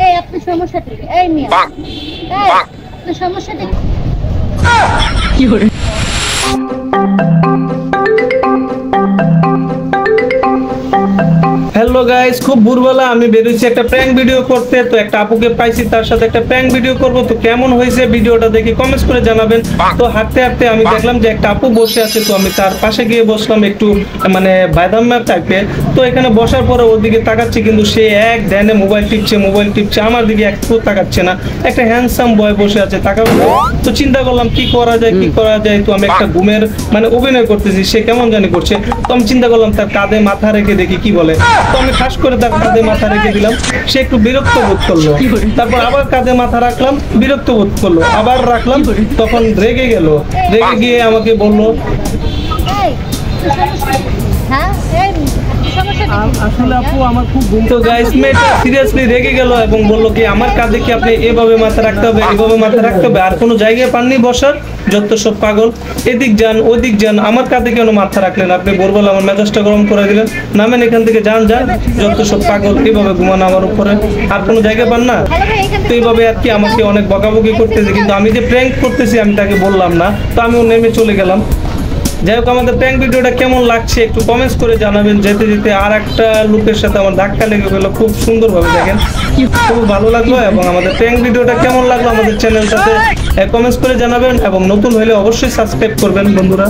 এই আপনার সমস্যাটা কি? এই মিয়া আপনার সমস্যাটা কি? হ্যালো গাইস, খুব ভোরবেলা আমি বেরিয়েছি একটা প্র্যাঙ্ক ভিডিও করতে। তো একটা আপুকে পাইছি, তার সাথে একটা প্র্যাঙ্ক ভিডিও করব। তো কেমন হয়েছে ভিডিওটা দেখে কমেন্টস করে জানাবেন। তো হাঁটতে হাঁটতে আমি দেখলাম যে একটা আপু বসে আছে, তো আমি তার পাশে গিয়ে বসলাম, একটু মানে বায়দাম্মা টাইপের। তো এখানে বসার পরে ওর দিকে তাকাচ্ছি, কিন্তু সে এক ধ্যানে মোবাইল টিপছে, আমার দিকে একটু তাকাচ্ছে না। একটা হ্যান্ডসাম বয় বসে আছে, তাকাবো। তো চিন্তা করলাম কি করা যায়। তো আমি একটা ঘুমের মানে অভিনয় করতেছি, সে কেমন জানি করছে। তো আমি চিন্তা করলাম তার কাঁধে মাথা রেখে দেখি কি বলে। তো আমি ঠাস করে তার কাঁধে মাথা রেখে দিলাম, সে একটু বিরক্ত বোধ করলো। তারপর আবার কাঁধে মাথা রাখলাম, বিরক্ত বোধ করলো, আবার রাখলাম, তখন রেগে গেল। রেগে গিয়ে আমাকে বললো, আসলে আপু আমার খুব ঘুম। তো গাইস, মেয়েটা সিরিয়াসলি রেগে গেল এবং বলল কি আমার কাঁধে কি আপনি এভাবে মাথা রাখতে হবে, এভাবে মাথা রাখতে হবে, আর কোনো জায়গায় পাননি বসার? যত সব পাগল, এদিক যান ওদিক যান, আমার কাঁধে কেন মাথা রাখলেন আপনি? বলবো আমার মেজাজটা গরম করে দিলেন। নামেন এখান থেকে, যান, যত সব পাগল, এভাবে ঘুমানো আমার উপরে, আর কোনো জায়গায় পান না? তো এইভাবে আর কি আমাকে অনেক বকাবকি করতেছে, কিন্তু আমি যে প্র্যাঙ্ক করতেছি আমি তাকে বললাম না। তো আমিও নেমে চলে গেলাম। যাই হোক, আমাদের প্র্যাঙ্ক ভিডিওটা কেমন লাগছে একটু কমেন্টস করে জানাবেন। যেতে যেতে আর একটা লোকের সাথে আমার ধাক্কা লেগে গেল, খুব সুন্দরভাবে দেখেন, খুব ভালো লাগলো। এবং আমাদের প্র্যাঙ্ক ভিডিওটা কেমন লাগলো আমাদের চ্যানেলটাতে কমেন্টস করে জানাবেন, এবং নতুন হলে অবশ্যই সাবস্ক্রাইব করবেন বন্ধুরা।